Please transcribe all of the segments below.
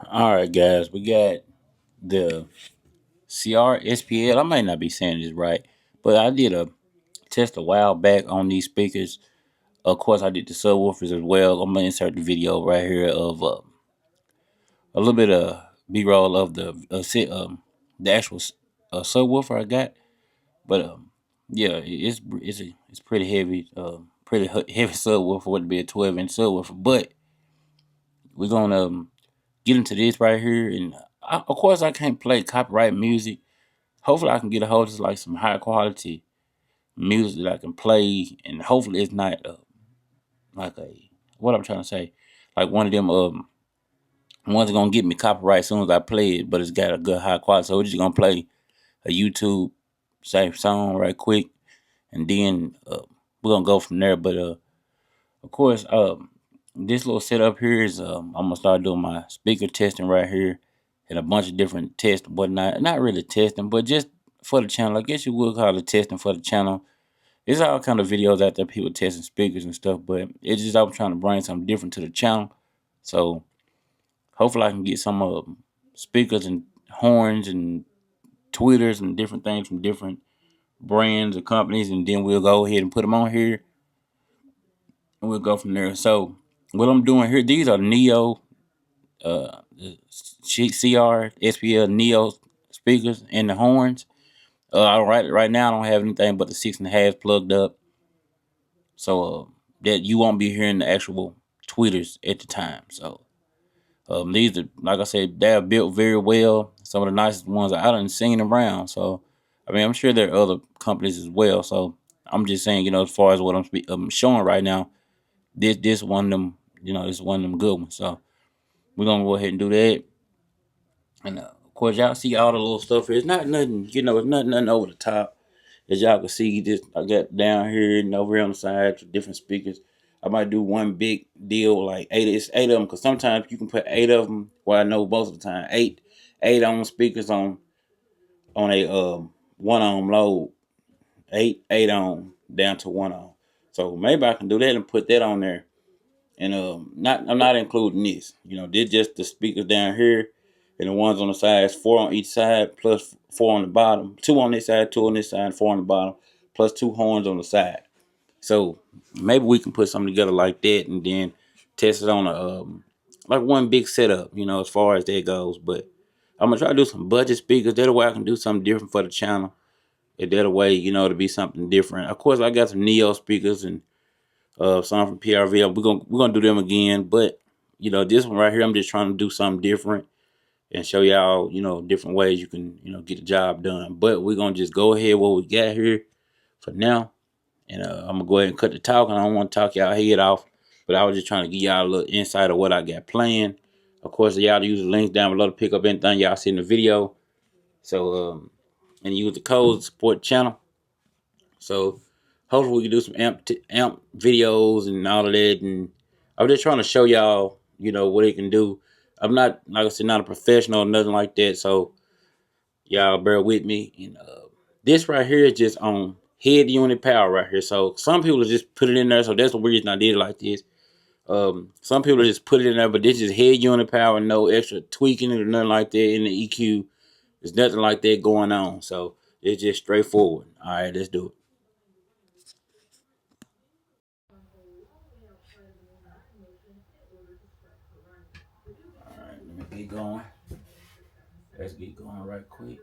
All right, guys, we got the Ciare SPL. I might not be saying this right, but I did a test a while back on these speakers. Of course, I did the subwoofers as well. I'm gonna insert the video right here of a little bit of B-roll of the actual subwoofer I got. But yeah, it's pretty heavy, heavy subwoofer. Would be a 12-inch subwoofer, but we're gonna get into this right here, and of course I can't play copyright music. Hopefully I can get a hold of like some high quality music that I can play, and hopefully it's not like a what I'm trying to say, like one of them ones that gonna get me copyright as soon as I play it, but it's got a good high quality. So we're just gonna play a YouTube same song right quick, and then we're gonna go from there. But of course, this little setup here is I'm gonna start doing my speaker testing right here, and a bunch of different tests and whatnot. Not really testing, but just for the channel. I guess you would call it testing for the channel. There's all kind of videos out there, people testing speakers and stuff, but it's just I'm trying to bring something different to the channel. So hopefully I can get some speakers and horns and tweeters and different things from different brands or companies, and then we'll go ahead and put them on here, and we'll go from there. So what I'm doing here, these are Neo, the CR, SPL Neo speakers and the horns. Right now I don't have anything but the 6.5 plugged up, so that you won't be hearing the actual tweeters at the time. So these are, like I said, they're built very well. Some of the nicest ones I done seen around. So I mean, I'm sure there are other companies as well. So I'm just saying, as far as what I'm showing right now, this one of them, this one of them good ones. So we're gonna go ahead and do that. And of course, y'all see all the little stuff here. It's not nothing, it's nothing over the top. As y'all can see, this I got down here and over here on the side for different speakers. I might do one big deal like eight. It's eight of them because sometimes you can put eight of them. Well, I know most of the time eight on speakers on a 1 ohm load. Eight on down to 1 ohm. So maybe I can do that and put that on there. And I'm not including this. This just the speakers down here, and the ones on the sides, four on each side, plus four on the bottom. Two on this side, two on this side, four on the bottom, plus two horns on the side. So maybe we can put something together like that, and then test it on a like one big setup. As far as that goes. But I'm gonna try to do some budget speakers. That way I can do something different for the channel. And that way, to be something different. Of course, I got some Neo speakers and some from PRV. We're gonna do them again, but this one right here, I'm just trying to do something different and show y'all, different ways you can, get the job done. But we're gonna just go ahead what we got here for now, and I'm gonna go ahead and cut the talk. And I don't want to talk y'all head off, but I was just trying to give y'all a little insight of what I got planned. Of course, y'all use the links down below to pick up anything y'all see in the video. So and use the code to support the channel. So hopefully we can do some amp videos and all of that. And I'm just trying to show y'all, what it can do. I'm not, like I said, not a professional or nothing like that. So y'all bear with me. And this right here is just on head unit power right here. So some people just put it in there. So that's the reason I did it like this. Some people just put it in there, but this is head unit power, no extra tweaking it or nothing like that in the EQ. There's nothing like that going on. So it's just straightforward. All right, let's do it. All right, let me get going. Let's get going right quick.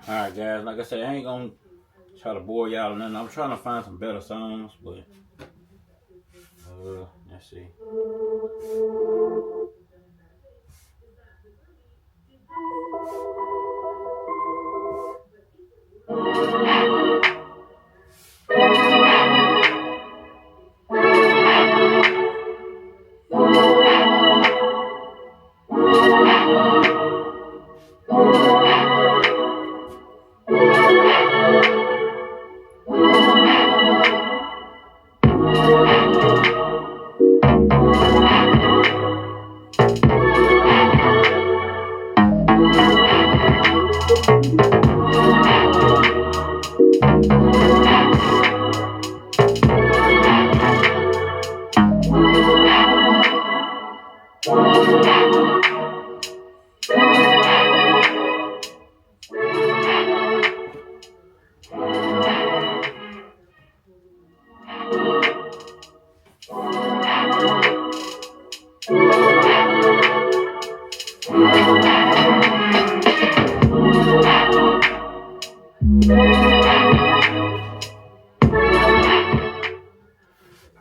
Alright guys, like I said, I ain't gonna try to bore y'all or nothing. I'm trying to find some better songs, but let's see.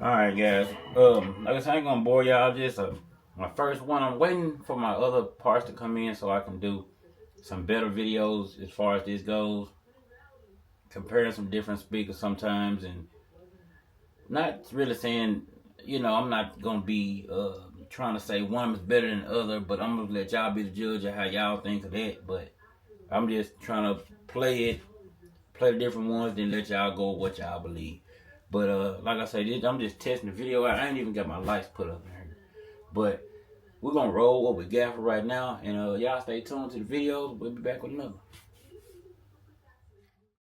Alright guys, like I said, I ain't gonna bore y'all. Just my first one. I'm waiting for my other parts to come in so I can do some better videos as far as this goes. Comparing some different speakers sometimes, and not really saying, you know, I'm not gonna be trying to say one is better than the other, but I'm gonna let y'all be the judge of how y'all think of that. But I'm just trying to play the different ones, then let y'all go with what y'all believe. But like I said, I'm just testing the video out. I ain't even got my lights put up there. But we're gonna roll what we got for right now, and y'all stay tuned to the videos. We'll be back with another.